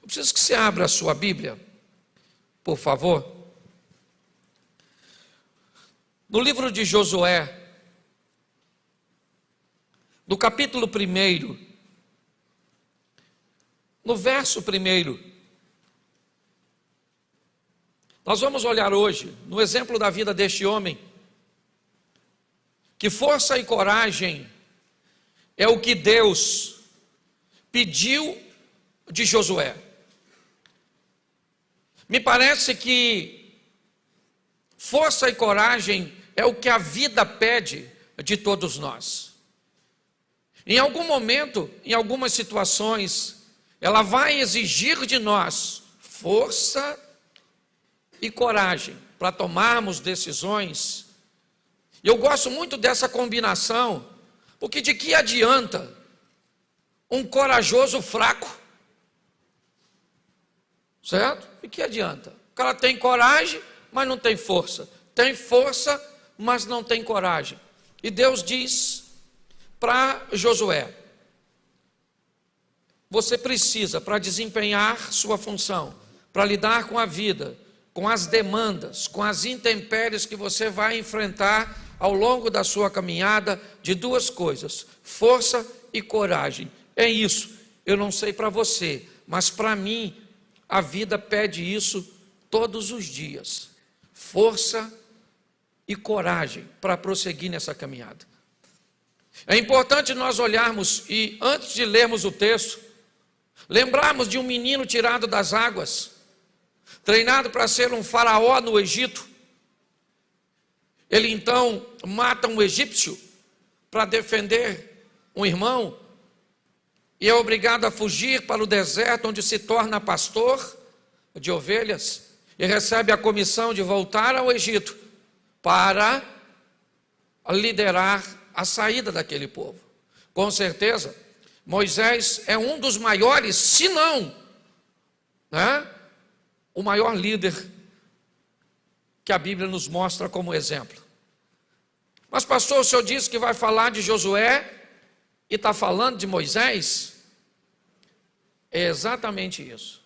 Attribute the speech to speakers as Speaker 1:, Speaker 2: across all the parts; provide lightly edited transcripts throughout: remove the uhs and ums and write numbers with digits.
Speaker 1: Eu preciso que você abra a sua Bíblia, por favor. No livro de Josué, no capítulo 1, no verso 1, nós vamos olhar hoje no exemplo da vida deste homem, que força e coragem é o que Deus pediu de Josué. Me parece que força e coragem é o que a vida pede de todos nós. Em algum momento, em algumas situações, ela vai exigir de nós força e coragem para tomarmos decisões. E eu gosto muito dessa combinação, porque de que adianta um corajoso fraco? Certo? De que adianta? O cara tem coragem, mas não tem força. Tem força, mas não tem coragem. E Deus diz para Josué: você precisa, para desempenhar sua função, para lidar com a vida, com as demandas, com as intempéries que você vai enfrentar ao longo da sua caminhada, de duas coisas: força e coragem. É isso. Eu não sei para você, mas para mim a vida pede isso todos os dias: força e coragem para prosseguir nessa caminhada. É importante nós olharmos e, antes de lermos o texto, lembrarmos de um menino tirado das águas, treinado para ser um faraó no Egito. Ele então mata um egípcio para defender um irmão e é obrigado a fugir para o deserto, onde se torna pastor de ovelhas e recebe a comissão de voltar ao Egito para liderar a saída daquele povo. Com certeza, Moisés é um dos maiores, se não, o maior líder que a Bíblia nos mostra como exemplo. Mas pastor, o senhor disse que vai falar de Josué e está falando de Moisés? É exatamente isso.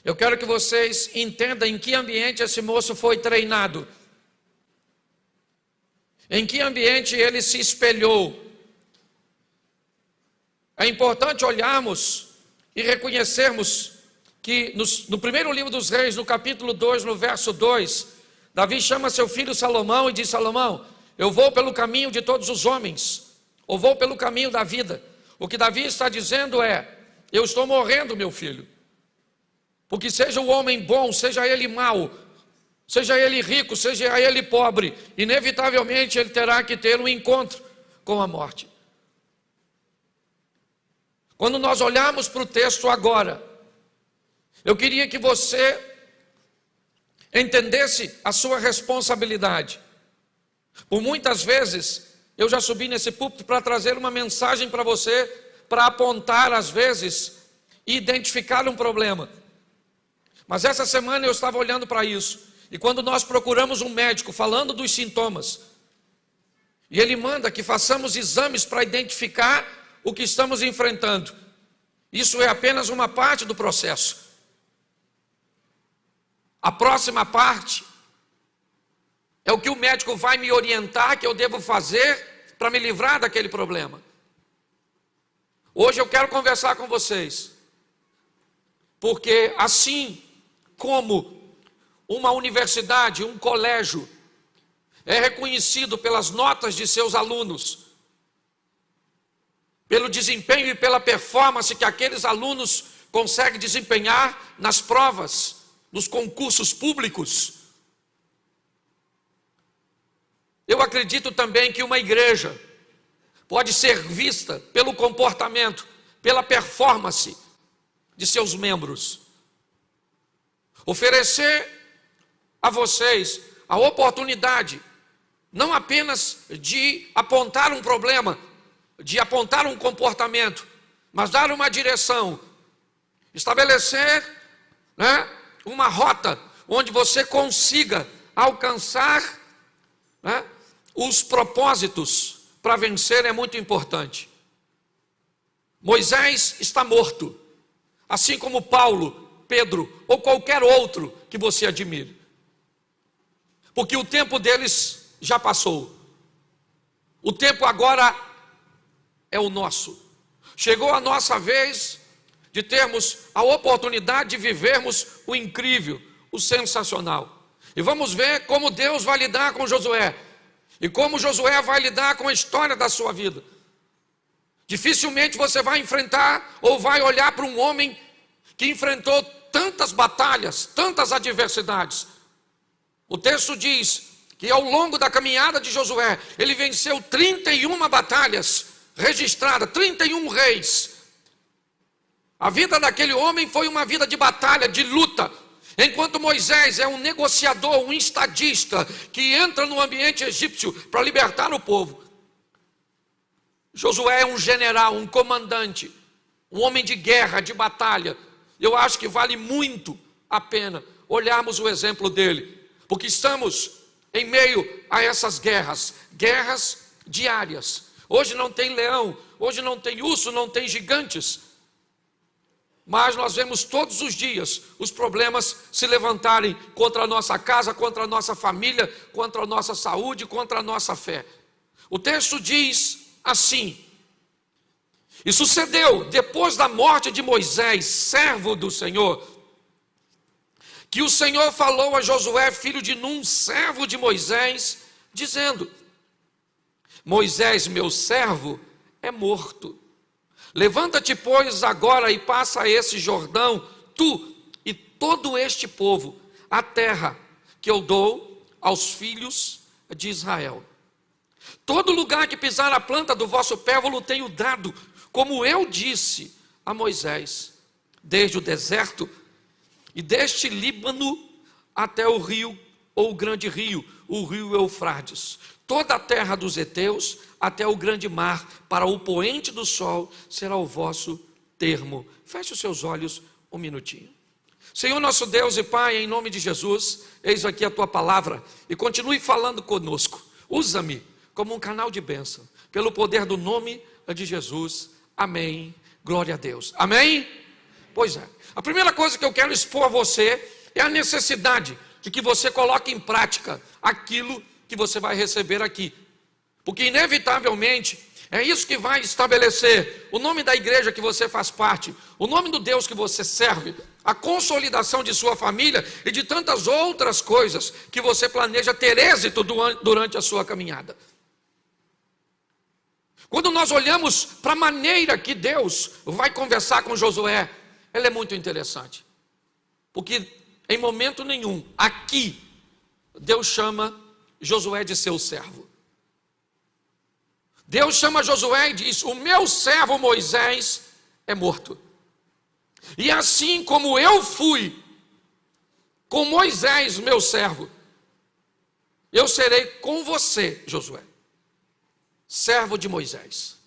Speaker 1: Eu quero que vocês entendam em que ambiente esse moço foi treinado, em que ambiente ele se espelhou. É importante olharmos e reconhecermos que no primeiro livro dos Reis, no capítulo 2, no verso 2, Davi chama seu filho Salomão e diz: Salomão, eu vou pelo caminho de todos os homens, ou vou pelo caminho da vida. O que Davi está dizendo é: eu estou morrendo, meu filho, porque seja o homem bom, seja ele mau, seja ele rico, seja ele pobre, inevitavelmente ele terá que ter um encontro com a morte. Quando nós olharmos para o texto agora, eu queria que você entendesse a sua responsabilidade. Por muitas vezes, eu já subi nesse púlpito para trazer uma mensagem para você, para apontar às vezes e identificar um problema. Mas essa semana eu estava olhando para isso, e quando nós procuramos um médico falando dos sintomas, e ele manda que façamos exames para identificar o que estamos enfrentando, isso é apenas uma parte do processo. A próxima parte é o que o médico vai me orientar que eu devo fazer para me livrar daquele problema. Hoje eu quero conversar com vocês, porque assim como uma universidade, um colégio, é reconhecido pelas notas de seus alunos, pelo desempenho e pela performance que aqueles alunos conseguem desempenhar nas provas, nos concursos públicos. Eu acredito também que uma igreja pode ser vista pelo comportamento, pela performance de seus membros. Oferecer a vocês a oportunidade, não apenas de apontar um problema, de apontar um comportamento, mas dar uma direção, estabelecer, uma rota onde você consiga alcançar, os propósitos para vencer é muito importante. Moisés está morto. assim como Paulo, Pedro ou qualquer outro que você admire. Porque o tempo deles já passou. O tempo agora é o nosso. Chegou a nossa vez de termos a oportunidade de vivermos o incrível, o sensacional. E vamos ver como Deus vai lidar com Josué. E como Josué vai lidar com a história da sua vida. Dificilmente você vai enfrentar ou vai olhar para um homem que enfrentou tantas batalhas, tantas adversidades. O texto diz que ao longo da caminhada de Josué, ele venceu 31 batalhas registradas, 31 reis. A vida daquele homem foi uma vida de batalha, de luta. Enquanto Moisés é um negociador, um estadista, que entra no ambiente egípcio para libertar o povo. Josué é um general, um comandante, um homem de guerra, de batalha. Eu acho que vale muito a pena olharmos o exemplo dele. Porque estamos em meio a essas guerras, guerras diárias. Hoje não tem leão, hoje não tem urso, não tem gigantes. Mas nós vemos todos os dias os problemas se levantarem contra a nossa casa, contra a nossa família, contra a nossa saúde, contra a nossa fé. O texto diz assim: e sucedeu, depois da morte de Moisés, servo do Senhor, que o Senhor falou a Josué, filho de Num, servo de Moisés, dizendo: Moisés, meu servo, é morto. Levanta-te, pois, agora e passa esse Jordão, tu e todo este povo, a terra que eu dou aos filhos de Israel. Todo lugar que pisar a planta do vosso pé, vos tenho dado, como eu disse a Moisés, desde o deserto e deste Líbano até o rio, ou o grande rio, o rio Eufrates, toda a terra dos heteus, até o grande mar, para o poente do sol, será o vosso termo. Feche os seus olhos um minutinho. Senhor nosso Deus e Pai, em nome de Jesus, eis aqui a tua palavra, e continue falando conosco. Usa-me como um canal de bênção, pelo poder do nome de Jesus. Amém. Glória a Deus. Amém? Pois é. A primeira coisa que eu quero expor a você é a necessidade de que você coloque em prática aquilo que você vai receber aqui. Porque inevitavelmente é isso que vai estabelecer o nome da igreja que você faz parte, o nome do Deus que você serve, a consolidação de sua família e de tantas outras coisas que você planeja ter êxito durante a sua caminhada. Quando nós olhamos para a maneira que Deus vai conversar com Josué, ela é muito interessante. Porque em momento nenhum, aqui, Deus chama Josué de seu servo. Deus chama Josué e diz: o meu servo Moisés é morto. E assim como eu fui com Moisés, meu servo, eu serei com você, Josué, servo de Moisés.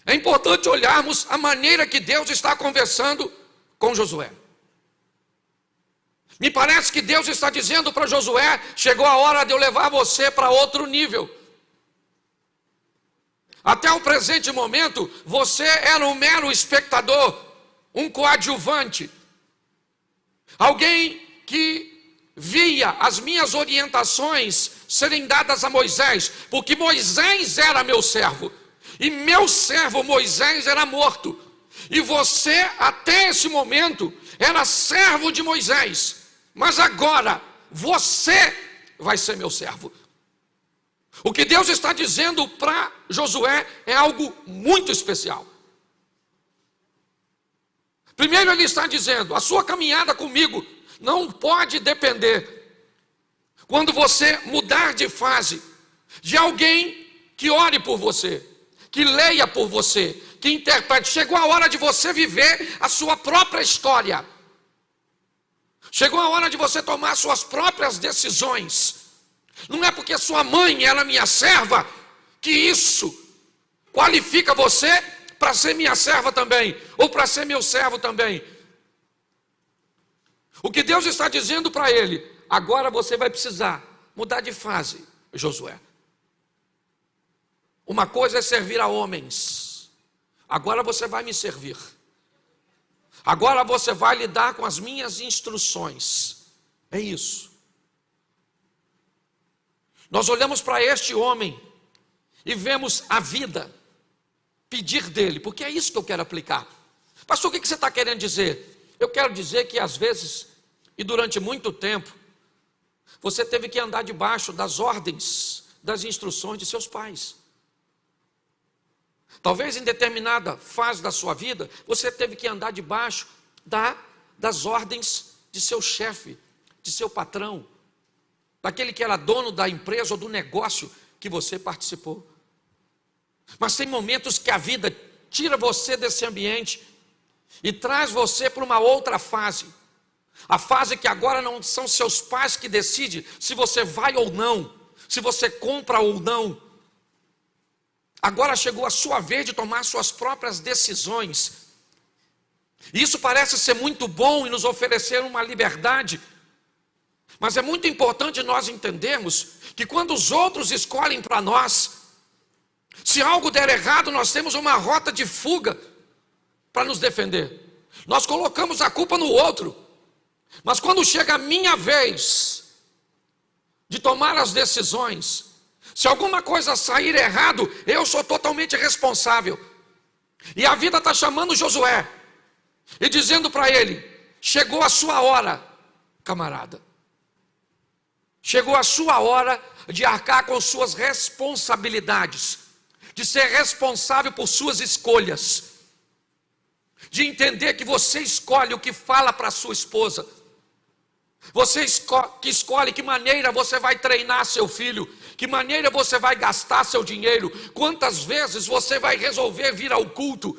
Speaker 1: É importante olharmos a maneira que Deus está conversando com Josué. Me parece que Deus está dizendo para Josué: chegou a hora de eu levar você para outro nível. Até o presente momento, você era um mero espectador, um coadjuvante, alguém que via as minhas orientações serem dadas a Moisés, porque Moisés era meu servo, e meu servo Moisés era morto, e você até esse momento era servo de Moisés, mas agora você vai ser meu servo. O que Deus está dizendo para Josué é algo muito especial. Primeiro ele está dizendo: a sua caminhada comigo não pode depender, quando você mudar de fase, de alguém que ore por você, que leia por você, que interprete. Chegou a hora de você viver a sua própria história. Chegou a hora de você tomar suas próprias decisões. Não é porque sua mãe era minha serva que isso qualifica você para ser minha serva também, ou para ser meu servo também. O que Deus está dizendo para ele: agora você vai precisar mudar de fase, Josué. Uma coisa é servir a homens, agora você vai me servir. Agora você vai lidar com as minhas instruções. É isso. Nós olhamos para este homem e vemos a vida pedir dele, porque é isso que eu quero aplicar. Pastor, o que você está querendo dizer? Eu quero dizer que às vezes, e durante muito tempo, você teve que andar debaixo das ordens, das instruções de seus pais. Talvez em determinada fase da sua vida, você teve que andar debaixo das ordens de seu chefe, de seu patrão, daquele que era dono da empresa ou do negócio que você participou. Mas tem momentos que a vida tira você desse ambiente e traz você para uma outra fase. A fase que agora não são seus pais que decidem se você vai ou não, se você compra ou não. Agora chegou a sua vez de tomar suas próprias decisões. Isso parece ser muito bom e nos oferecer uma liberdade. Mas é muito importante nós entendermos que quando os outros escolhem para nós, se algo der errado, nós temos uma rota de fuga para nos defender. Nós colocamos a culpa no outro. Mas quando chega a minha vez de tomar as decisões, se alguma coisa sair errado, eu sou totalmente responsável. E a vida está chamando Josué e dizendo para ele: chegou a sua hora, camarada. Chegou a sua hora de arcar com suas responsabilidades, de ser responsável por suas escolhas, de entender que você escolhe o que fala para sua esposa, você que escolhe que maneira você vai treinar seu filho, que maneira você vai gastar seu dinheiro, quantas vezes você vai resolver vir ao culto,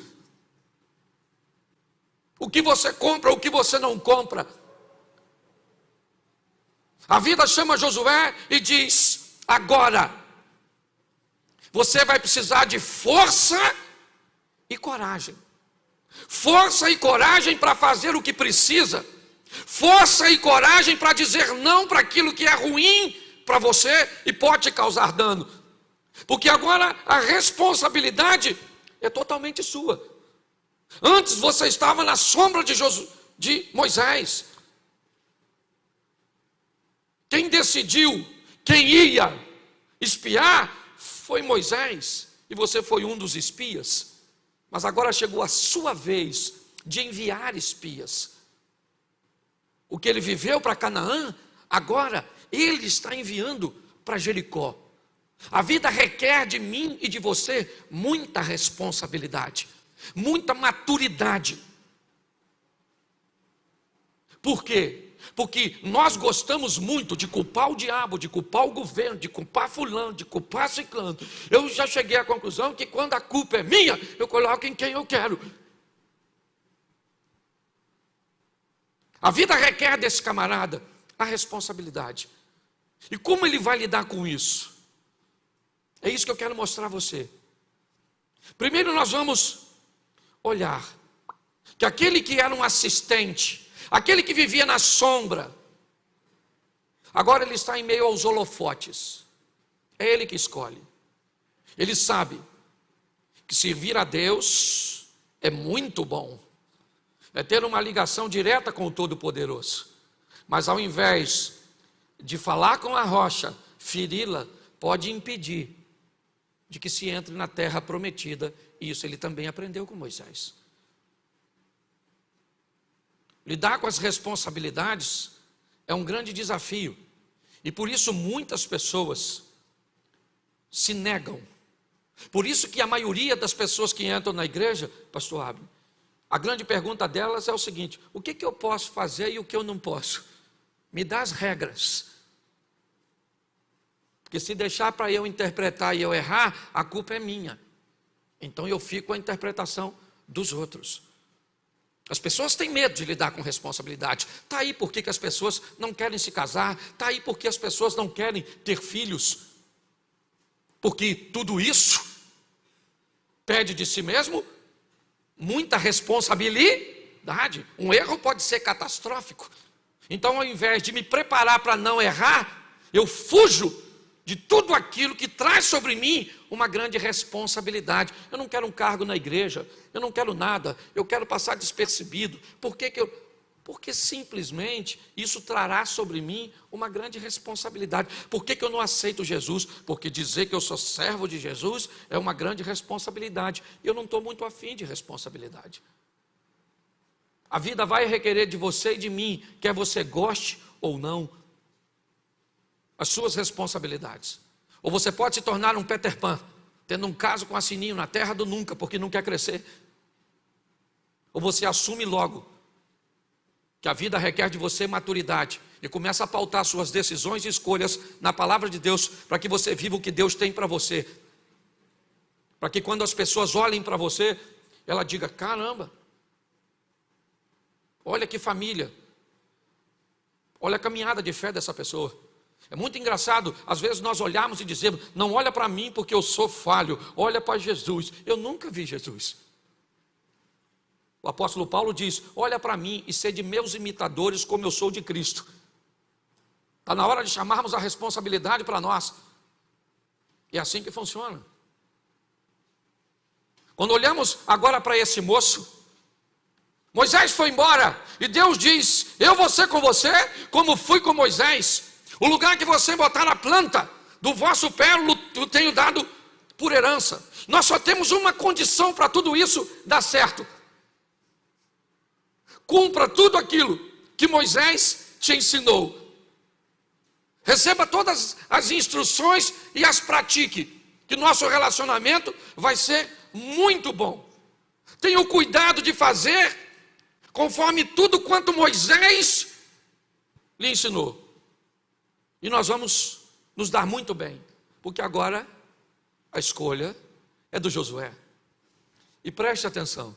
Speaker 1: o que você compra, o que você não compra. A vida chama Josué e diz: agora você vai precisar de força e coragem. Força e coragem para fazer o que precisa. Força e coragem para dizer não para aquilo que é ruim para você e pode te causar dano. Porque agora a responsabilidade é totalmente sua. Antes você estava na sombra de Moisés. Quem decidiu quem ia espiar foi Moisés, e você foi um dos espias. Mas agora chegou a sua vez de enviar espias. O que ele viveu para Canaã, agora ele está enviando para Jericó. A vida requer de mim e de você muita responsabilidade, muita maturidade. Por quê? Porque nós gostamos muito de culpar o diabo, de culpar o governo, de culpar fulano, de culpar ciclano. Eu já cheguei à conclusão que quando a culpa é minha, eu coloco em quem eu quero. A vida requer desse camarada a responsabilidade. E como ele vai lidar com isso? É isso que eu quero mostrar a você. Primeiro nós vamos olhar que aquele que era um assistente, aquele que vivia na sombra, agora ele está em meio aos holofotes. É ele que escolhe. Ele sabe que servir a Deus é muito bom. É ter uma ligação direta com o Todo-Poderoso. Mas ao invés de falar com a rocha, feri-la, pode impedir de que se entre na terra prometida. E isso ele também aprendeu com Moisés. Lidar com as responsabilidades é um grande desafio. E por isso muitas pessoas se negam. Por isso que a maioria das pessoas que entram na igreja, pastor Abner, a grande pergunta delas é o seguinte: o que eu posso fazer e o que eu não posso? Me dá as regras. Porque se deixar para eu interpretar e eu errar, a culpa é minha. Então eu fico com a interpretação dos outros. As pessoas têm medo de lidar com responsabilidade. Está aí porque as pessoas não querem se casar. Está aí porque as pessoas não querem ter filhos. Porque tudo isso pede de si mesmo muita responsabilidade. Um erro pode ser catastrófico. Então, ao invés de me preparar para não errar, eu fujo de tudo aquilo que traz sobre mim uma grande responsabilidade. Eu não quero um cargo na igreja, eu não quero nada, eu quero passar despercebido. Porque simplesmente isso trará sobre mim uma grande responsabilidade. Por que eu não aceito Jesus? Porque dizer que eu sou servo de Jesus é uma grande responsabilidade. Eu não estou muito afim de responsabilidade. A vida vai requerer de você e de mim, quer você goste ou não, as suas responsabilidades. Ou você pode se tornar um Peter Pan, tendo um caso com a Sininho na terra do nunca, porque não quer crescer. Ou você assume logo que a vida requer de você maturidade e começa a pautar suas decisões e escolhas na palavra de Deus, para que você viva o que Deus tem para você. Para que quando as pessoas olhem para você, ela diga: caramba, olha que família, olha a caminhada de fé dessa pessoa. É muito engraçado, às vezes nós olhamos e dizemos: não olha para mim porque eu sou falho, olha para Jesus. Eu nunca vi Jesus. O apóstolo Paulo diz: olha para mim e sede meus imitadores como eu sou de Cristo. Está na hora de chamarmos a responsabilidade para nós. É assim que funciona. Quando olhamos agora para esse moço, Moisés foi embora e Deus diz: eu vou ser com você como fui com Moisés. O lugar que você botar a planta do vosso pé eu tenho dado por herança. Nós só temos uma condição para tudo isso dar certo: cumpra tudo aquilo que Moisés te ensinou. Receba todas as instruções e as pratique, que nosso relacionamento vai ser muito bom. Tenha o cuidado de fazer conforme tudo quanto Moisés lhe ensinou. E nós vamos nos dar muito bem, porque agora a escolha é do Josué. E preste atenção,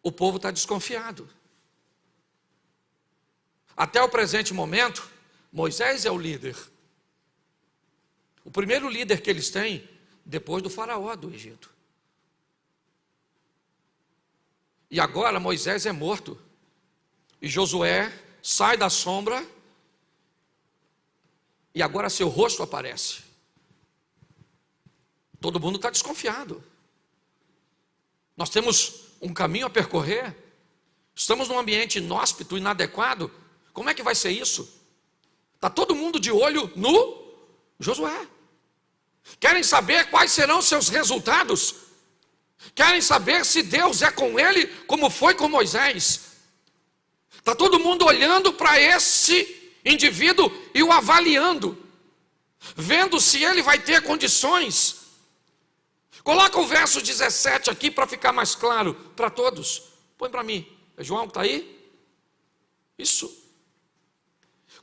Speaker 1: o povo está desconfiado. Até o presente momento, Moisés é o líder. O primeiro líder que eles têm, depois do faraó do Egito. E agora Moisés é morto. E Josué sai da sombra. E agora seu rosto aparece. Todo mundo está desconfiado. Nós temos um caminho a percorrer. Estamos num ambiente inóspito, inadequado. Como é que vai ser isso? Está todo mundo de olho no Josué. Querem saber quais serão seus resultados. Querem saber se Deus é com ele como foi com Moisés. Está todo mundo olhando para esse indivíduo e o avaliando, vendo se ele vai ter condições. Coloca o verso 17 aqui para ficar mais claro para todos. Põe para mim. É João que está aí? Isso.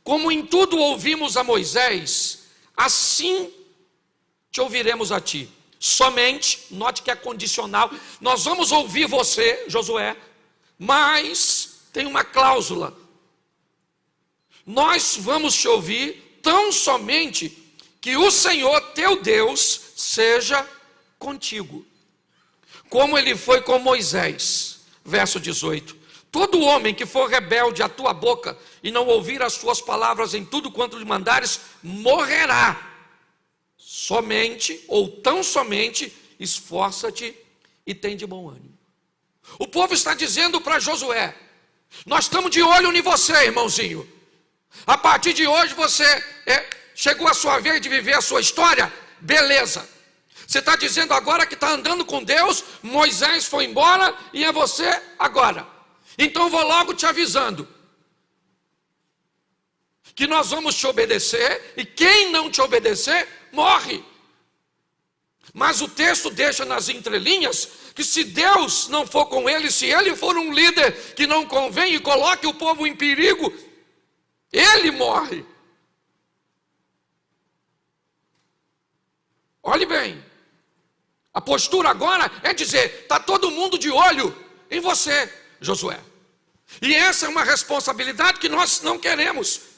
Speaker 1: Como em tudo ouvimos a Moisés, assim te ouviremos a ti. Somente, note que é condicional, nós vamos ouvir você, Josué, mas tem uma cláusula. Nós vamos te ouvir tão somente que o Senhor teu Deus seja contigo, como ele foi com Moisés. Verso 18: todo homem que for rebelde à tua boca e não ouvir as tuas palavras em tudo quanto lhe mandares, morrerá. Somente, ou tão somente, esforça-te e tem de bom ânimo. O povo está dizendo para Josué: nós estamos de olho em você, irmãozinho. A partir de hoje você chegou a sua vez de viver a sua história, beleza. Você está dizendo agora que está andando com Deus, Moisés foi embora e é você agora. Então vou logo te avisando que nós vamos te obedecer, e quem não te obedecer, morre. Mas o texto deixa nas entrelinhas que se Deus não for com ele, se ele for um líder que não convém e coloque o povo em perigo, ele morre. Olhe bem, a postura agora é dizer: está todo mundo de olho em você, Josué. E essa é uma responsabilidade que nós não queremos.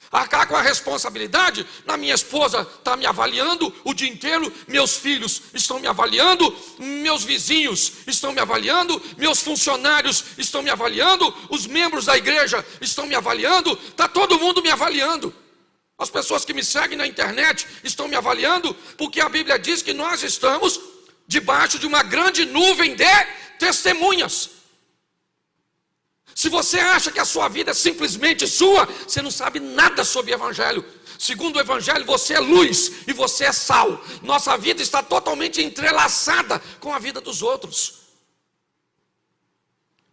Speaker 1: Arcar com a responsabilidade, minha esposa está me avaliando o dia inteiro, meus filhos estão me avaliando, meus vizinhos estão me avaliando, meus funcionários estão me avaliando, os membros da igreja estão me avaliando, está todo mundo me avaliando. As pessoas que me seguem na internet estão me avaliando porque a Bíblia diz que nós estamos debaixo de uma grande nuvem de testemunhas. Se você acha que a sua vida é simplesmente sua, você não sabe nada sobre o Evangelho. Segundo o Evangelho, você é luz e você é sal. Nossa vida está totalmente entrelaçada com a vida dos outros.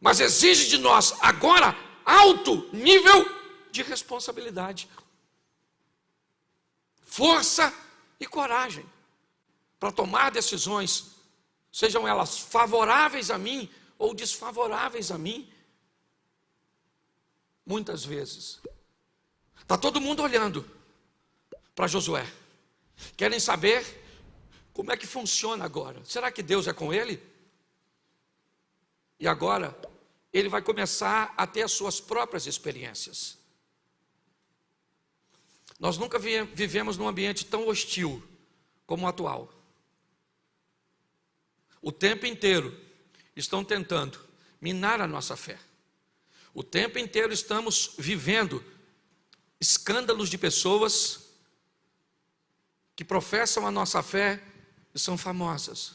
Speaker 1: Mas exige de nós agora alto nível de responsabilidade, força e coragem para tomar decisões, sejam elas favoráveis a mim ou desfavoráveis a mim. Muitas vezes está todo mundo olhando para Josué, querem saber como é que funciona agora. Será que Deus é com ele? E agora ele vai começar a ter as suas próprias experiências. Nós nunca vivemos num ambiente tão hostil como o atual. O tempo inteiro estão tentando minar a nossa fé. O tempo inteiro estamos vivendo escândalos de pessoas que professam a nossa fé e são famosas.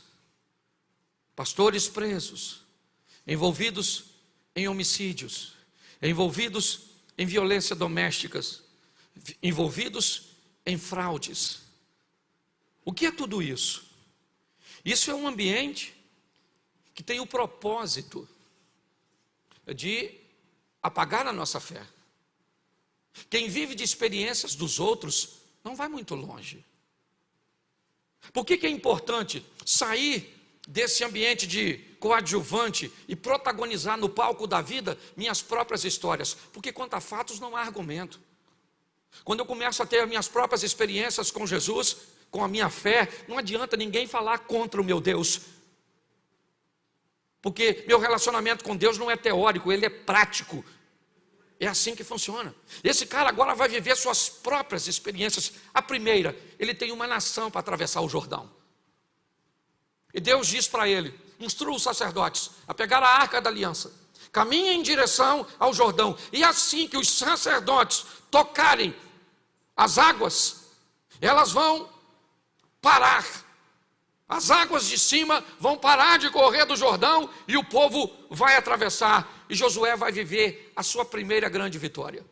Speaker 1: Pastores presos, envolvidos em homicídios, envolvidos em violência domésticas, envolvidos em fraudes. O que é tudo isso? Isso é um ambiente que tem o propósito de apagar a nossa fé. Quem vive de experiências dos outros não vai muito longe. Por que é importante sair desse ambiente de coadjuvante e protagonizar no palco da vida minhas próprias histórias? Porque quanto a fatos não há argumento. Quando eu começo a ter minhas próprias experiências com Jesus, com a minha fé, não adianta ninguém falar contra o meu Deus. Porque meu relacionamento com Deus não é teórico, ele é prático. É assim que funciona. Esse cara agora vai viver suas próprias experiências. A primeira, ele tem uma nação para atravessar o Jordão. E Deus diz para ele: instrua os sacerdotes a pegar a arca da aliança, caminhem em direção ao Jordão, e assim que os sacerdotes tocarem as águas, elas vão parar. As águas de cima vão parar de correr do Jordão e o povo vai atravessar. E Josué vai viver a sua primeira grande vitória.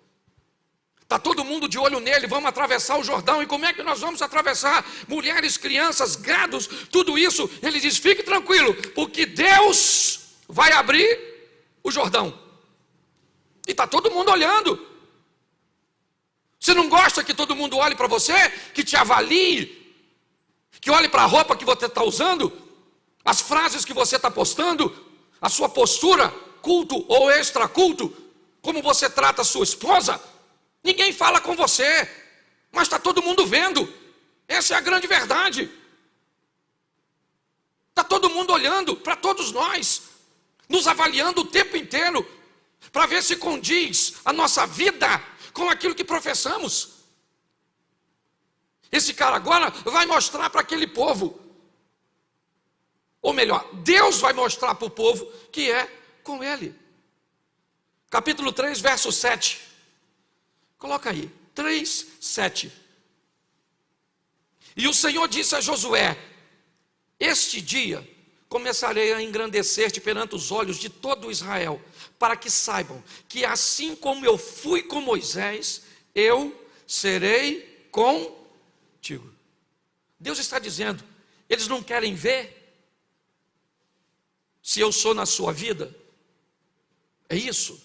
Speaker 1: Está todo mundo de olho nele, vamos atravessar o Jordão. E como é que nós vamos atravessar? Mulheres, crianças, gados, tudo isso. Ele diz: fique tranquilo, porque Deus vai abrir o Jordão. E está todo mundo olhando. Você não gosta que todo mundo olhe para você? Que te avalie? Que olhe para a roupa que você está usando? As frases que você está postando? A sua postura, culto ou extraculto? Como você trata a sua esposa? Ninguém fala com você, mas está todo mundo vendo. Essa é a grande verdade. Está todo mundo olhando para todos nós, nos avaliando o tempo inteiro, para ver se condiz a nossa vida com aquilo que professamos. Esse cara agora vai mostrar para aquele povo, ou melhor, Deus vai mostrar para o povo que é com ele. Capítulo 3, verso 7. Coloca aí, 3, 7. E o Senhor disse a Josué: este dia começarei a engrandecer-te perante os olhos de todo Israel, para que saibam que assim como eu fui com Moisés, eu serei contigo. Deus está dizendo: eles não querem ver se eu sou na sua vida? É isso?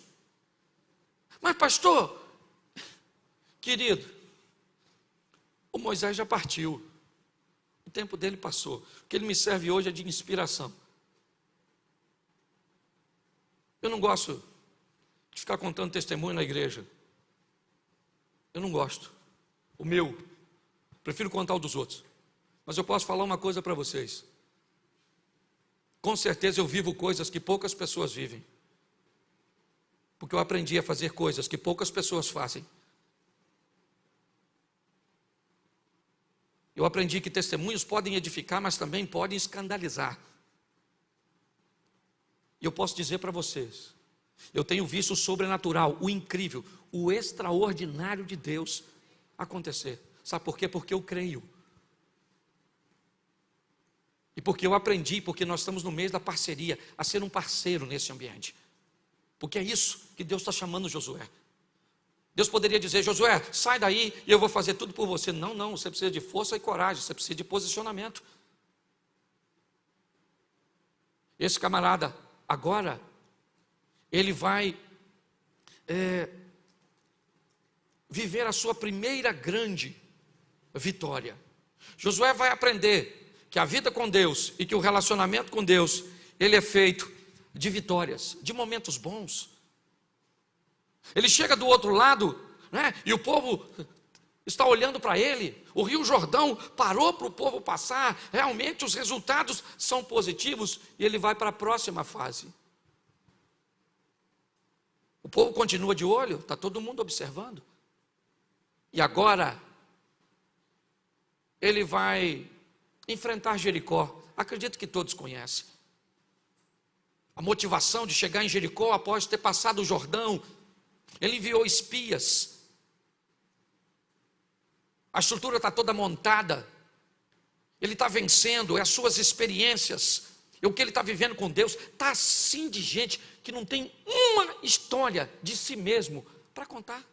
Speaker 1: Mas pastor, querido, o Moisés já partiu, o tempo dele passou. O que ele me serve hoje é de inspiração. Eu não gosto de ficar contando testemunho na igreja. Eu não gosto. O meu, prefiro contar o dos outros. Mas eu posso falar uma coisa para vocês. Com certeza eu vivo coisas que poucas pessoas vivem. Porque eu aprendi a fazer coisas que poucas pessoas fazem. Eu aprendi que testemunhos podem edificar, mas também podem escandalizar. E eu posso dizer para vocês, eu tenho visto o sobrenatural, o incrível, o extraordinário de Deus acontecer. Sabe por quê? Porque eu creio. E porque eu aprendi, porque nós estamos no meio da parceria, a ser um parceiro nesse ambiente. Porque é isso que Deus está chamando Josué. Deus poderia dizer: Josué, sai daí e eu vou fazer tudo por você. Não, não, você precisa de força e coragem, você precisa de posicionamento. Esse camarada, agora, ele vai viver a sua primeira grande vitória. Josué vai aprender que a vida com Deus e que o relacionamento com Deus, ele é feito de vitórias, de momentos bons. Ele chega do outro lado, né, e o povo está olhando para ele. O Rio Jordão parou para o povo passar. Realmente os resultados são positivos. E ele vai para a próxima fase. O povo continua de olho, está todo mundo observando. E agora ele vai enfrentar Jericó. Acredito que todos conhecem. A motivação de chegar em Jericó após ter passado o Jordão. Ele enviou espias. A estrutura está toda montada. Ele está vencendo, é as suas experiências, é o que ele está vivendo com Deus. Está assim de gente que não tem uma história de si mesmo para contar.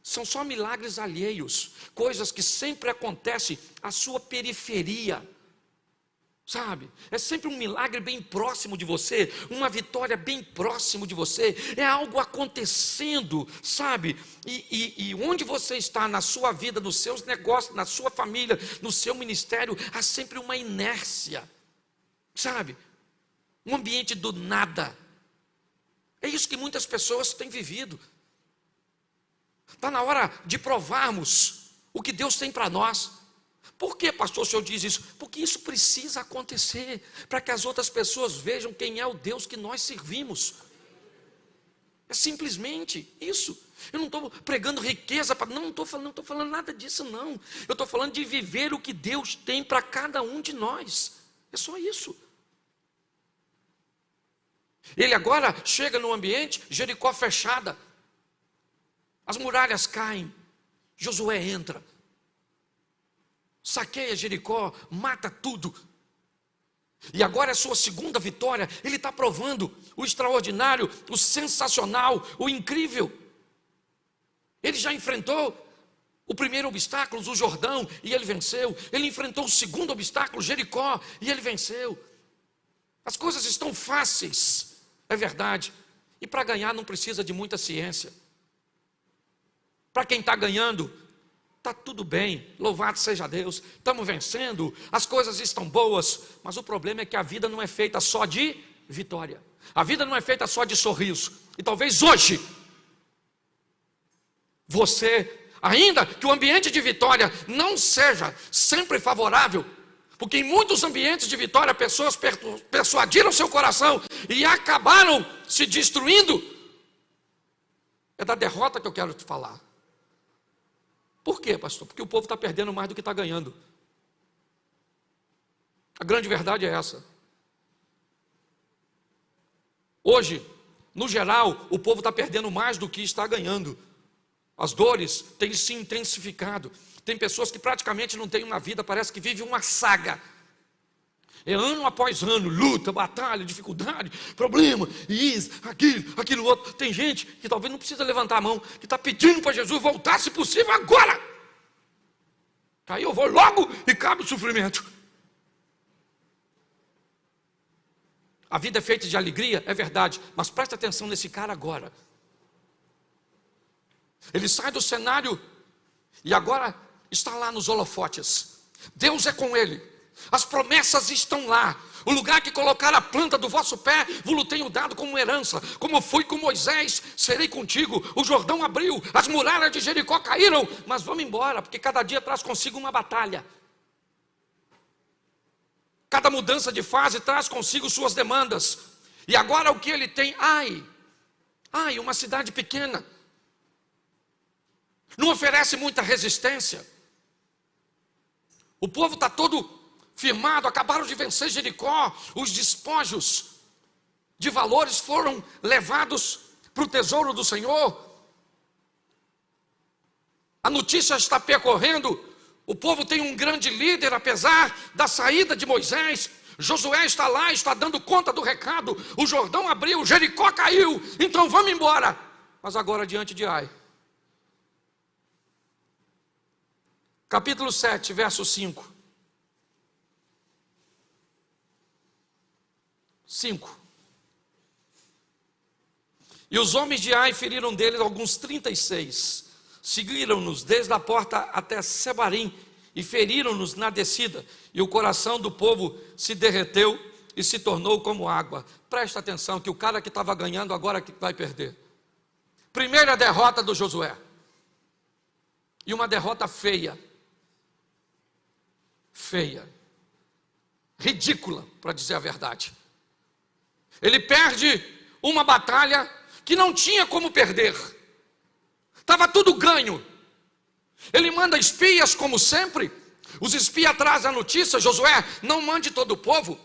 Speaker 1: São só milagres alheios, coisas que sempre acontecem à sua periferia. Sabe, é sempre um milagre bem próximo de você, uma vitória bem próximo de você, é algo acontecendo, sabe, e onde você está na sua vida, nos seus negócios, na sua família, no seu ministério, há sempre uma inércia, sabe, um ambiente do nada. É isso que muitas pessoas têm vivido. Está na hora de provarmos o que Deus tem para nós. Por que, pastor, o senhor diz isso? Porque isso precisa acontecer, para que as outras pessoas vejam quem é o Deus que nós servimos. É simplesmente isso. Eu não estou pregando riqueza, não estou falando nada disso, não. Eu estou falando de viver o que Deus tem para cada um de nós. É só isso. Ele agora chega no ambiente, Jericó fechada. As muralhas caem. Josué entra. Saqueia Jericó, mata tudo. E agora é a sua segunda vitória. Ele está provando o extraordinário, o sensacional, o incrível. Ele já enfrentou o primeiro obstáculo, o Jordão, e ele venceu. Ele enfrentou o segundo obstáculo, Jericó, e ele venceu. As coisas estão fáceis, é verdade. E para ganhar não precisa de muita ciência. Para quem está ganhando, está tudo bem, louvado seja Deus, estamos vencendo, as coisas estão boas, mas o problema é que a vida não é feita só de vitória, a vida não é feita só de sorriso, e talvez hoje, você, ainda que o ambiente de vitória não seja sempre favorável, porque em muitos ambientes de vitória, pessoas persuadiram seu coração, e acabaram se destruindo, é da derrota que eu quero te falar. Por quê, pastor? Porque o povo está perdendo mais do que está ganhando. A grande verdade é essa. Hoje, no geral, o povo está perdendo mais do que está ganhando. As dores têm se intensificado. Tem pessoas que praticamente não têm uma vida, parece que vive uma saga. É ano após ano, luta, batalha, dificuldade, problema, isso, aquilo outro. Tem gente que talvez não precisa levantar a mão, que está pedindo para Jesus voltar, se possível, agora. Aí eu vou logo e cabe o sofrimento. A vida é feita de alegria, é verdade, mas presta atenção nesse cara agora. Ele sai do cenário e agora está lá nos holofotes. Deus é com ele. As promessas estão lá. O lugar que colocar a planta do vosso pé, vos tenho dado como herança. Como fui com Moisés, serei contigo. O Jordão abriu, as muralhas de Jericó caíram. Mas vamos embora, porque cada dia traz consigo uma batalha. Cada mudança de fase traz consigo suas demandas. E agora o que ele tem? Uma cidade pequena. Não oferece muita resistência. O povo está todo firmado, acabaram de vencer Jericó, os despojos de valores foram levados para o tesouro do Senhor. A notícia está percorrendo, o povo tem um grande líder, apesar da saída de Moisés. Josué está lá, está dando conta do recado. O Jordão abriu, Jericó caiu, então vamos embora. Mas agora diante de Ai. Capítulo 7, verso 5. 5. E os homens de Ai feriram deles alguns 36. Seguiram-nos desde a porta até Sebarim e feriram-nos na descida. E o coração do povo se derreteu e se tornou como água. Presta atenção que o cara que estava ganhando agora que vai perder. Primeira derrota do Josué. E uma derrota feia. Feia. Ridícula, para dizer a verdade. Ele perde uma batalha que não tinha como perder. Estava tudo ganho. Ele manda espias como sempre. Os espias trazem a notícia: Josué, não mande todo o povo.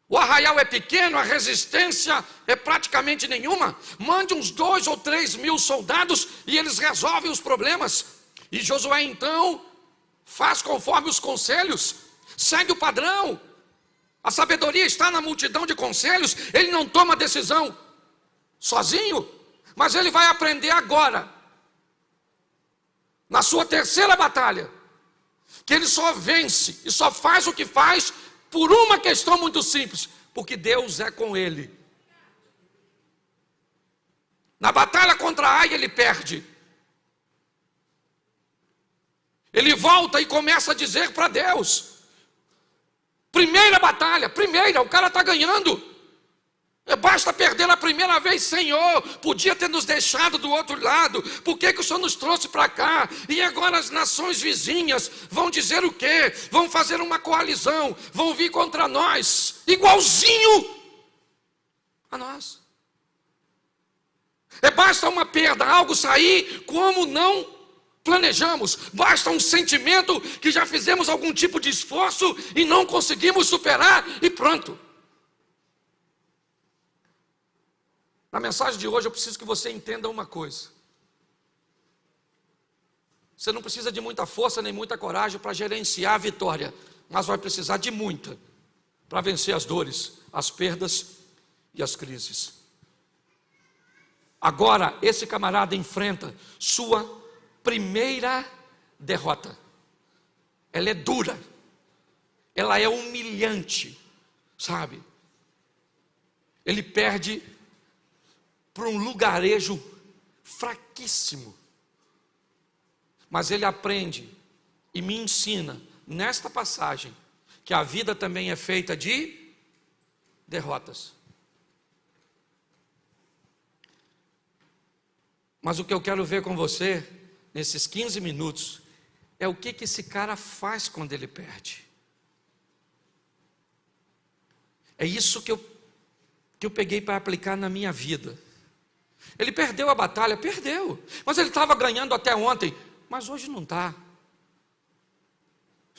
Speaker 1: O arraial é pequeno, a resistência é praticamente nenhuma. Mande uns 2 ou 3 mil soldados e eles resolvem os problemas. E Josué então faz conforme os conselhos, segue o padrão. A sabedoria está na multidão de conselhos. Ele não toma decisão sozinho, mas ele vai aprender agora, na sua terceira batalha, que ele só vence e só faz o que faz por uma questão muito simples: porque Deus é com ele. Na batalha contra Ai ele perde. Ele volta e começa a dizer para Deus: primeira batalha, o cara está ganhando. Basta perder na primeira vez. Senhor, podia ter nos deixado do outro lado. Por que o Senhor nos trouxe para cá? E agora as nações vizinhas vão dizer o quê? Vão fazer uma coalizão, vão vir contra nós, igualzinho a nós. Basta uma perda, algo sair como não planejamos. Basta um sentimento que já fizemos algum tipo de esforço e não conseguimos superar e pronto. Na mensagem de hoje eu preciso que você entenda uma coisa. Você não precisa de muita força nem muita coragem para gerenciar a vitória, mas vai precisar de muita para vencer as dores, as perdas e as crises. Agora esse camarada enfrenta sua primeira derrota. Ela é dura, ela é humilhante, sabe? Ele perde para um lugarejo fraquíssimo. Mas ele aprende e me ensina nesta passagem que a vida também é feita de derrotas. Mas o que eu quero ver com você nesses 15 minutos é o que esse cara faz quando ele perde. É isso que eu peguei para aplicar na minha vida. Ele perdeu a batalha, perdeu, mas ele estava ganhando até ontem, mas hoje não está.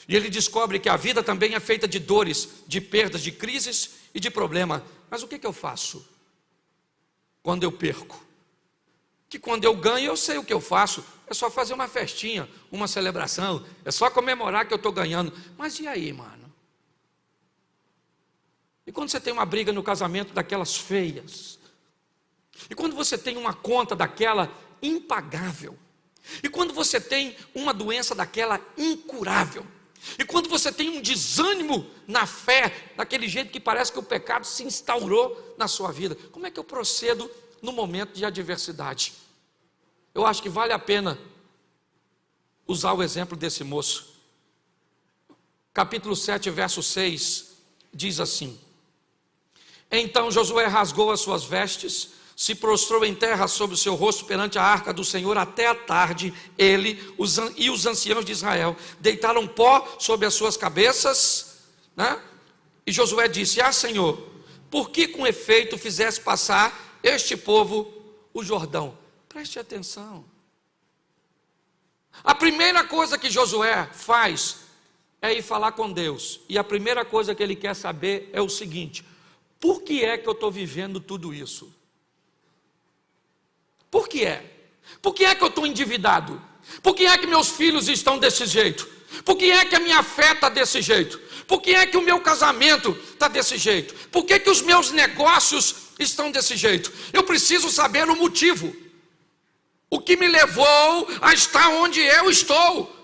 Speaker 1: E ele descobre que a vida também é feita de dores, de perdas, de crises e de problema. Mas o que eu faço quando eu perco? Que quando eu ganho eu sei o que eu faço. É só fazer uma festinha, uma celebração, é só comemorar que eu estou ganhando. Mas e aí, mano? E quando você tem uma briga no casamento daquelas feias? E quando você tem uma conta daquela impagável? E quando você tem uma doença daquela incurável? E quando você tem um desânimo na fé, daquele jeito que parece que o pecado se instaurou na sua vida? Como é que eu procedo no momento de adversidade? Eu acho que vale a pena usar o exemplo desse moço. Capítulo 7, verso 6, diz assim: Então Josué rasgou as suas vestes, se prostrou em terra sobre o seu rosto perante a arca do Senhor até a tarde. Ele e os anciãos de Israel deitaram pó sobre as suas cabeças, né? E Josué disse: Senhor, por que com efeito fizeste passar este povo o Jordão? Preste atenção. A primeira coisa que Josué faz é ir falar com Deus. E a primeira coisa que ele quer saber é o seguinte: por que é que eu estou vivendo tudo isso? Por que é? Por que é que eu estou endividado? Por que é que meus filhos estão desse jeito? Por que é que a minha fé está desse jeito? Por que é que o meu casamento está desse jeito? Por que que os meus negócios estão desse jeito? Eu preciso saber o motivo. O que me levou a estar onde eu estou.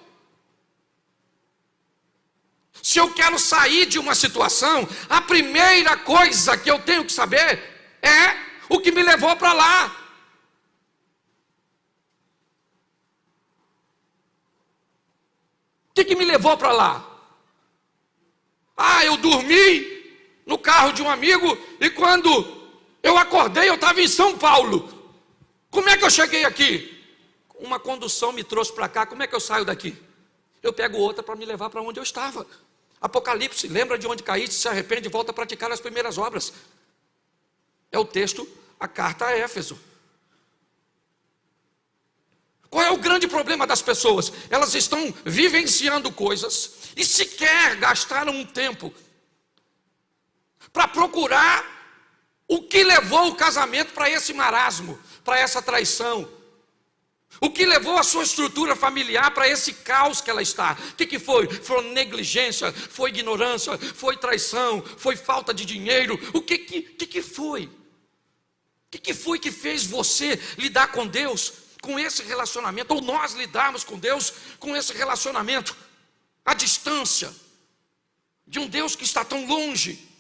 Speaker 1: Se eu quero sair de uma situação, a primeira coisa que eu tenho que saber é o que me levou para lá. O que me levou para lá? Eu dormi no carro de um amigo e quando eu acordei eu estava em São Paulo. Como é que eu cheguei aqui? Uma condução me trouxe para cá, como é que eu saio daqui? Eu pego outra para me levar para onde eu estava. Apocalipse, lembra de onde caíste, se arrepende e volta a praticar as primeiras obras. É o texto, a carta a Éfeso. Qual é o grande problema das pessoas? Elas estão vivenciando coisas e sequer gastaram um tempo para procurar o que levou o casamento para esse marasmo, para essa traição. O que levou a sua estrutura familiar para esse caos que ela está? O que foi? Foi negligência, foi ignorância, foi traição, foi falta de dinheiro. O que foi? O que foi que fez você lidar com Deus com esse relacionamento? Ou nós lidarmos com Deus com esse relacionamento à distância de um Deus que está tão longe?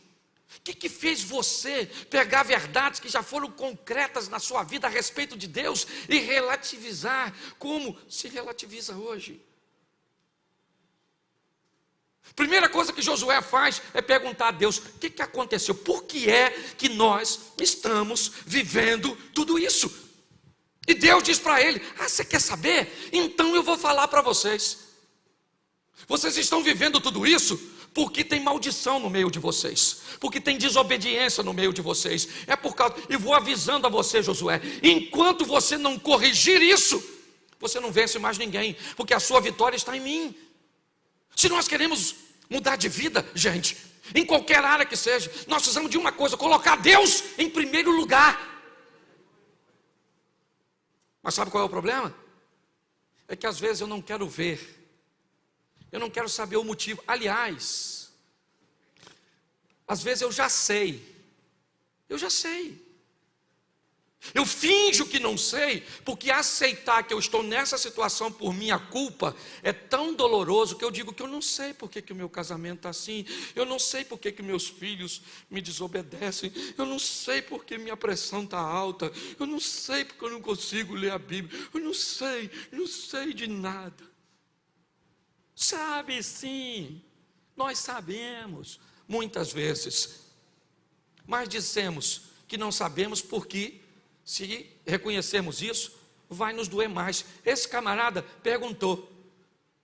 Speaker 1: O que fez você pegar verdades que já foram concretas na sua vida a respeito de Deus e relativizar como se relativiza hoje? Primeira coisa que Josué faz é perguntar a Deus: o que aconteceu? Por que é que nós estamos vivendo tudo isso? E Deus diz para ele: você quer saber? Então eu vou falar para vocês. Vocês estão vivendo tudo isso porque tem maldição no meio de vocês, porque tem desobediência no meio de vocês. É por causa, e vou avisando a você, Josué, enquanto você não corrigir isso, você não vence mais ninguém, porque a sua vitória está em mim. Se nós queremos mudar de vida, gente, em qualquer área que seja, nós precisamos de uma coisa: colocar Deus em primeiro lugar. Mas sabe qual é o problema? É que às vezes eu não quero ver, eu não quero saber o motivo. Aliás, às vezes eu já sei. Eu finjo que não sei, porque aceitar que eu estou nessa situação por minha culpa é tão doloroso que eu digo que eu não sei por que o meu casamento está assim, eu não sei por que meus filhos me desobedecem, eu não sei por que minha pressão está alta, eu não sei porque eu não consigo ler a Bíblia, eu não sei de nada. Sabe sim, nós sabemos, muitas vezes, mas dizemos que não sabemos porque, se reconhecermos isso, vai nos doer mais. Esse camarada perguntou,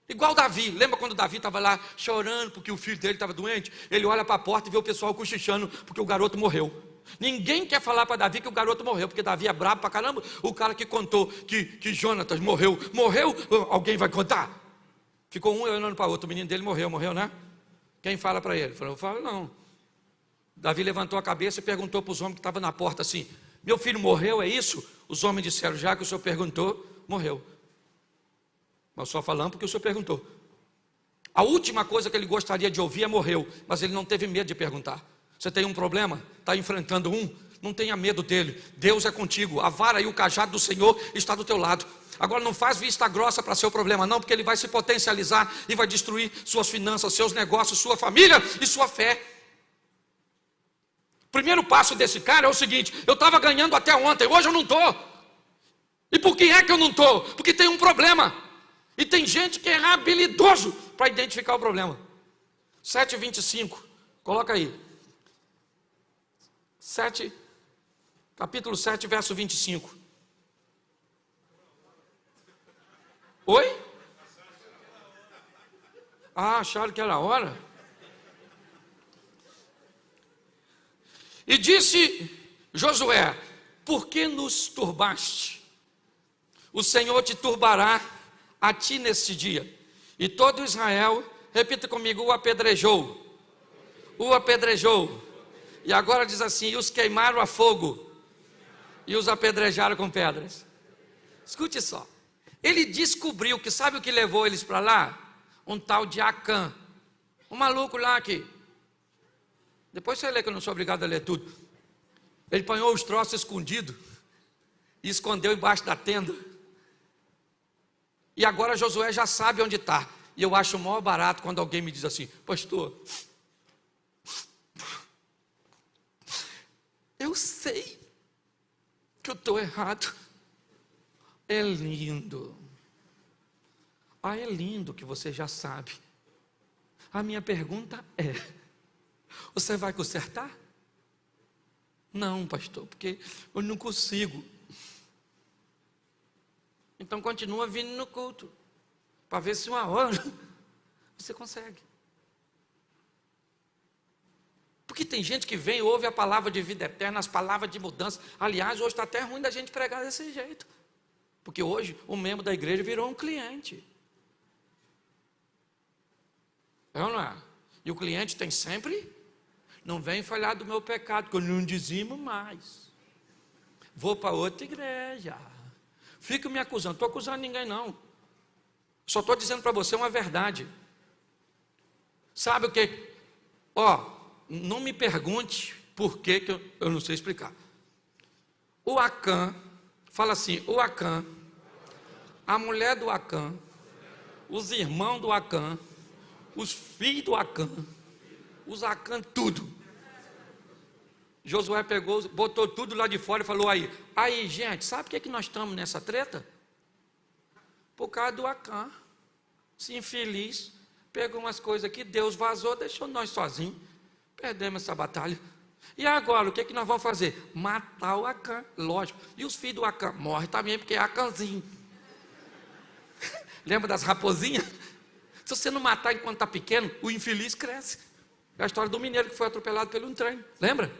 Speaker 1: igual Davi. Lembra quando Davi estava lá chorando porque o filho dele estava doente? Ele olha para a porta e vê o pessoal cochichando porque o garoto morreu. Ninguém quer falar para Davi que o garoto morreu, porque Davi é brabo para caramba. O cara que contou que Jonatas morreu, alguém vai contar? Ficou um olhando para o outro, o menino dele morreu, né? Quem fala para ele? Falou: eu falo não. Davi levantou a cabeça e perguntou para os homens que estavam na porta assim: meu filho morreu, é isso? Os homens disseram: já que o senhor perguntou, morreu. Mas só falando porque o senhor perguntou. A última coisa que ele gostaria de ouvir é morreu, mas ele não teve medo de perguntar. Você tem um problema? Está enfrentando um? Não tenha medo dele, Deus é contigo, a vara e o cajado do Senhor está do teu lado. Agora não faz vista grossa para seu problema não, porque ele vai se potencializar e vai destruir suas finanças, seus negócios, sua família e sua fé. Primeiro passo desse cara é o seguinte: eu estava ganhando até ontem, hoje eu não estou. E por que é que eu não estou? Porque tem um problema. E tem gente que é habilidoso para identificar o problema. 7:25, coloca aí. Capítulo 7, verso 25. Oi? Acharam que era a hora? E disse Josué: por que nos turbaste? O Senhor te turbará a ti neste dia. E todo Israel, repita comigo, o apedrejou. O apedrejou. E agora diz assim: e os queimaram a fogo, e os apedrejaram com pedras. Escute só. Ele descobriu que sabe o que levou eles para lá? Um tal de Acã, um maluco lá que, depois você lê que eu não sou obrigado a ler tudo. Ele apanhou os troços escondidos e escondeu embaixo da tenda. E agora Josué já sabe onde está. E eu acho o maior barato quando alguém me diz assim: pastor, eu sei que eu estou errado. É lindo. Ah, é lindo que você já sabe. A minha pergunta é: você vai consertar? Não, pastor, porque eu não consigo. Então continua vindo no culto, para ver se uma hora você consegue. Porque tem gente que vem e ouve a palavra de vida eterna, as palavras de mudança. Aliás, hoje está até ruim da gente pregar desse jeito. Porque hoje o membro da igreja virou um cliente. É ou não é? E o cliente tem sempre: não vem falar do meu pecado, que eu não dizimo mais. Vou para outra igreja. Fica me acusando. Não estou acusando ninguém, não. Só estou dizendo para você uma verdade. Sabe o que? Não me pergunte por que eu não sei explicar. O Acã, fala assim, o Acã, a mulher do Acã, os irmãos do Acã, os filhos do Acã, os Acã, tudo. Josué pegou, botou tudo lá de fora e falou: aí gente, sabe por que nós estamos nessa treta? Por causa do Acã, se infeliz, pegou umas coisas aqui, Deus vazou, deixou nós sozinhos, perdemos essa batalha. E agora, o que nós vamos fazer? Matar o Acã, lógico. E os filhos do Acã morrem também, porque é Acãzinho. Lembra das raposinhas? Se você não matar enquanto está pequeno, o infeliz cresce. É a história do mineiro que foi atropelado por um trem, lembra?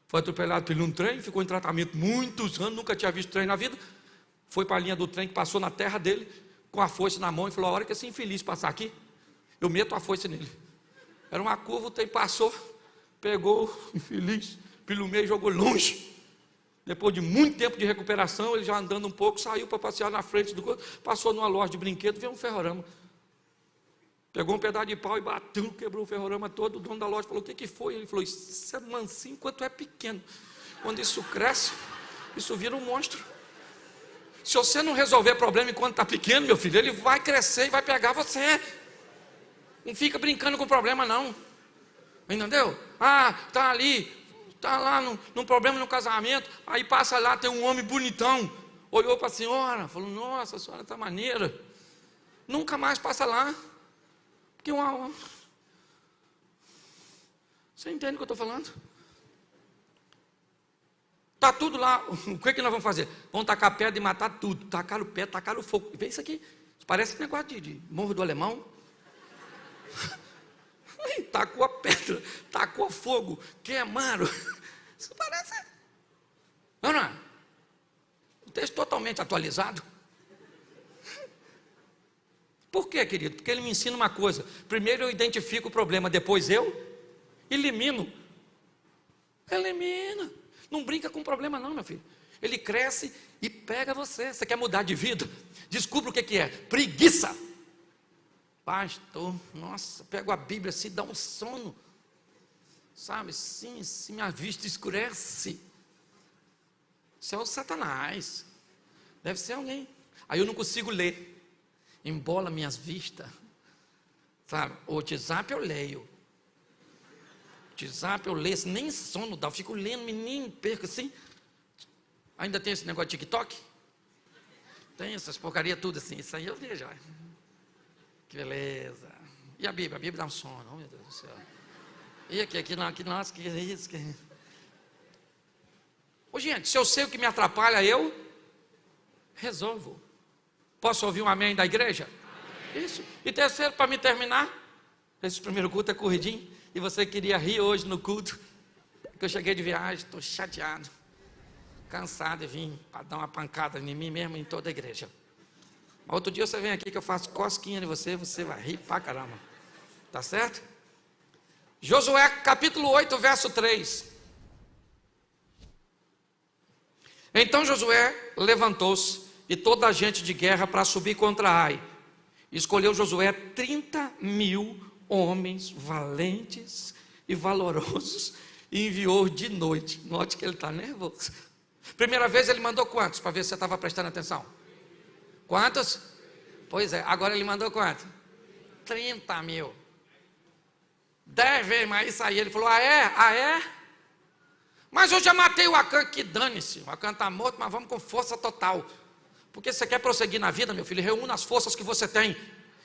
Speaker 1: Foi atropelado por um trem, ficou em tratamento muitos anos, nunca tinha visto trem na vida. Foi para a linha do trem que passou na terra dele, com a foice na mão, e falou: a hora que esse infeliz passar aqui, eu meto a foice nele. Era uma curva, o trem passou, pegou o infeliz pelo meio e jogou longe. Depois de muito tempo de recuperação, ele já andando um pouco, saiu para passear na frente do corpo, passou numa loja de brinquedos, veio um ferrorama. Pegou um pedaço de pau e bateu, quebrou o ferrorama todo. O dono da loja falou: o que foi? Ele falou: isso é mansinho enquanto é pequeno. Quando isso cresce, isso vira um monstro. Se você não resolver problema enquanto está pequeno, meu filho, ele vai crescer e vai pegar você. Não fica brincando com problema, não. Entendeu? Está ali, está lá num problema no casamento, aí passa lá, tem um homem bonitão, olhou para a senhora, falou: nossa, a senhora está maneira. Nunca mais passa lá. Porque você entende o que eu estou falando? Está tudo lá. O que nós vamos fazer? Vamos tacar pedra e matar tudo. Tacar o pé, tacar o fogo. Vê isso aqui. Parece um negócio de Morro do Alemão. Tacou a pedra, tacou fogo, queimaram. Isso parece. Não é? O texto totalmente atualizado. Por quê, querido? Porque ele me ensina uma coisa: primeiro eu identifico o problema, depois eu elimino. Elimina. Não brinca com o problema não, meu filho. Ele cresce e pega você. Você quer mudar de vida? Descubra o que é. Preguiça. Pastor, nossa, pego a Bíblia assim, dá um sono. Sabe, sim, minha vista escurece. Isso é o Satanás. Deve ser alguém. Aí eu não consigo ler. Embola minhas vistas, sabe? O WhatsApp eu leio. WhatsApp eu leio, nem sono dá, eu fico lendo, menino, perco assim. Ainda tem esse negócio de TikTok? Tem essas porcaria tudo assim, isso aí eu vejo. Ó. Que beleza. E a Bíblia dá um sono, oh meu Deus do céu. E aqui nossa, que isso, que... Ô gente, se eu sei o que me atrapalha, eu resolvo. Posso ouvir um amém da igreja? Amém. Isso. E terceiro, para me terminar, esse primeiro culto é corridinho, e você queria rir hoje no culto, que eu cheguei de viagem, estou chateado, cansado, e vim para dar uma pancada em mim mesmo e em toda a igreja. Outro dia você vem aqui que eu faço cosquinha em você, você vai rir pra caramba. Tá certo? Josué capítulo 8, verso 3. Então Josué levantou-se e toda a gente de guerra para subir contra Ai. Escolheu Josué 30.000 homens valentes e valorosos e enviou de noite. Note que ele está nervoso. Primeira vez ele mandou quantos? Para ver se você estava prestando atenção. Quantos? Pois é, agora ele mandou quantos? 30.000. 10 vezes mais isso aí. Ele falou, ah é? Mas eu já matei o Acã, que dane-se. O Acã está morto, mas vamos com força total. Porque você quer prosseguir na vida, meu filho, reúna as forças que você tem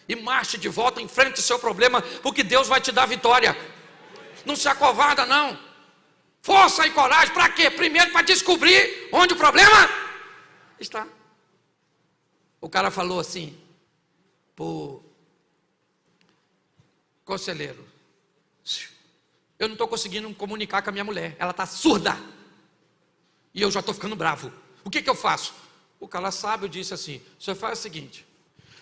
Speaker 1: e marche de volta, enfrente o seu problema, porque Deus vai te dar vitória. Não se acovarda não. Força e coragem, para quê? Primeiro para descobrir onde o problema está. O cara falou assim pro conselheiro, eu não estou conseguindo comunicar com a minha mulher, ela está surda, e eu já estou ficando bravo, o que eu faço? O cara sábio disse assim, o senhor faz o seguinte,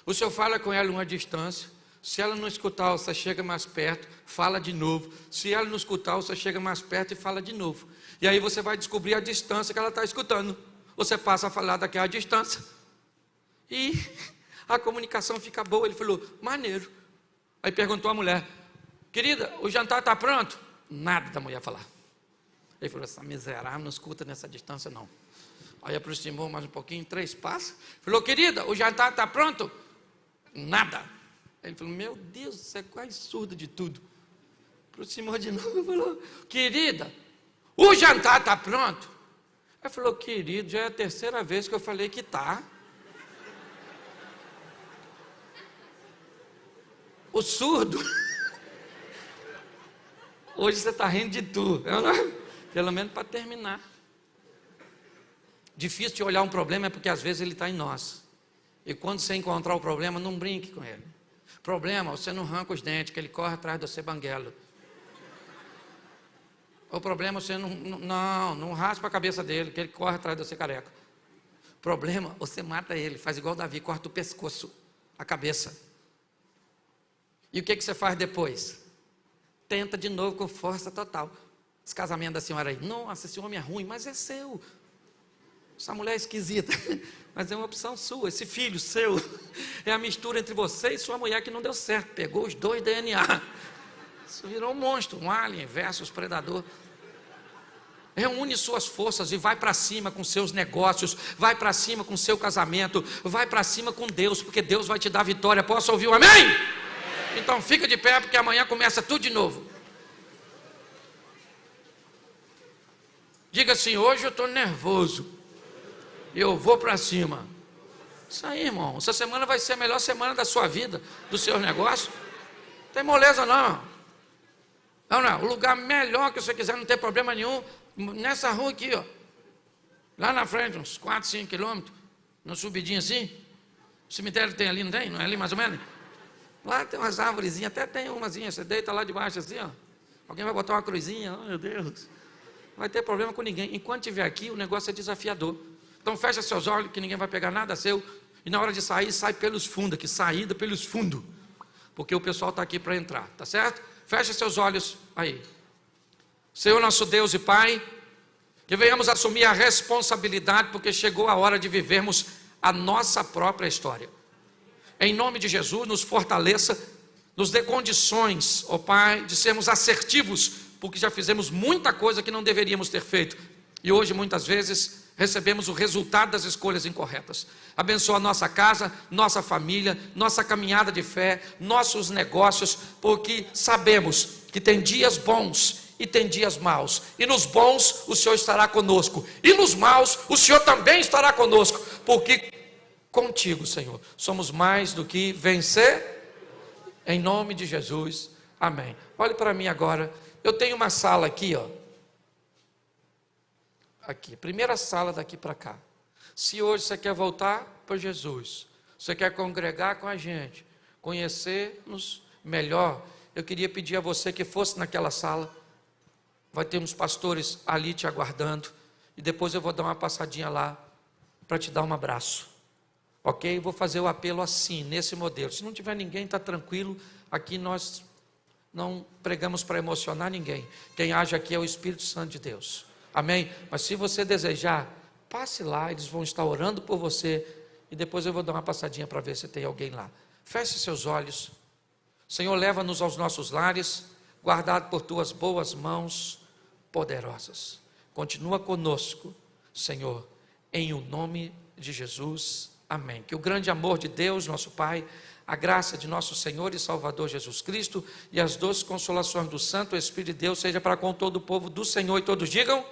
Speaker 1: o senhor fala com ela uma distância, se ela não escutar, você chega mais perto, fala de novo, se ela não escutar, você chega mais perto e fala de novo, e aí você vai descobrir a distância que ela está escutando, você passa a falar daquela distância, e a comunicação fica boa. Ele falou, maneiro. Aí perguntou a mulher, querida, o jantar está pronto? Nada da mulher falar. Ele falou, essa miserável não escuta nessa distância não. Aí aproximou mais um pouquinho, 3 passos. Falou, querida, o jantar está pronto? Nada. Ele falou, meu Deus, você é quase surdo de tudo. Aproximou de novo e falou, querida, o jantar está pronto? Ele falou, querido, já é a 3ª vez que eu falei que está. O surdo, hoje você está rindo de tudo, pelo menos para terminar. Difícil de olhar um problema é porque às vezes ele está em nós. E quando você encontrar o problema, não brinque com ele. Problema, você não arranca os dentes, que ele corre atrás de você banguelo. O problema, você não raspa a cabeça dele, que ele corre atrás de você careca. Problema, você mata ele, faz igual Davi, corta o pescoço, a cabeça. E o que você faz depois? Tenta de novo com força total. Esse casamento da senhora aí, nossa, esse homem é ruim, mas é seu. Essa mulher é esquisita, mas é uma opção sua. Esse filho seu, é a mistura entre você e sua mulher que não deu certo. Pegou os 2 DNA. Isso virou um monstro, um alien versus predador. Reúne suas forças e vai para cima com seus negócios, vai para cima com seu casamento, vai para cima com Deus, porque Deus vai te dar vitória. Posso ouvir um amém? Então fica de pé, porque amanhã começa tudo de novo. Diga assim, hoje eu estou nervoso, e eu vou para cima. Isso aí, irmão, essa semana vai ser a melhor semana da sua vida, dos seus negócios. Não tem moleza não. Não, o lugar melhor que você quiser, não tem problema nenhum, nessa rua aqui, ó. Lá na frente, uns 4, 5 quilômetros, numa subidinha assim. O cemitério tem ali, não tem? Não é ali mais ou menos? Lá tem umas árvorezinhas, até tem umazinha, você deita lá debaixo assim, ó. Alguém vai botar uma cruzinha, oh meu Deus. Não vai ter problema com ninguém. Enquanto estiver aqui, o negócio é desafiador. Então fecha seus olhos, que ninguém vai pegar nada seu. E na hora de sair, sai pelos fundos, aqui, saída pelos fundos. Porque o pessoal está aqui para entrar, tá certo? Fecha seus olhos aí. Senhor nosso Deus e Pai, que venhamos assumir a responsabilidade, porque chegou a hora de vivermos a nossa própria história. Em nome de Jesus, nos fortaleça, nos dê condições, ó Pai, de sermos assertivos, porque já fizemos muita coisa que não deveríamos ter feito. E hoje, muitas vezes, recebemos o resultado das escolhas incorretas. Abençoa a nossa casa, nossa família, nossa caminhada de fé, nossos negócios, porque sabemos que tem dias bons e tem dias maus. E nos bons, o Senhor estará conosco. E nos maus, o Senhor também estará conosco, porque contigo, Senhor, somos mais do que vencer, em nome de Jesus, amém. Olhe para mim agora, eu tenho uma sala aqui, ó, aqui, primeira sala daqui para cá. Se hoje você quer voltar para Jesus, você quer congregar com a gente, conhecer-nos melhor, eu queria pedir a você que fosse naquela sala, vai ter uns pastores ali te aguardando, e depois eu vou dar uma passadinha lá, para te dar um abraço. Ok? Vou fazer o apelo assim, nesse modelo. Se não tiver ninguém, está tranquilo. Aqui nós não pregamos para emocionar ninguém. Quem age aqui é o Espírito Santo de Deus. Amém? Mas se você desejar, passe lá, eles vão estar orando por você e depois eu vou dar uma passadinha para ver se tem alguém lá. Feche seus olhos. Senhor, leva-nos aos nossos lares, guardado por tuas boas mãos poderosas. Continua conosco, Senhor, em o nome de Jesus. Amém. Que o grande amor de Deus, nosso Pai, a graça de nosso Senhor e Salvador Jesus Cristo e as doces consolações do Santo Espírito de Deus seja para com todo o povo do Senhor, e todos digam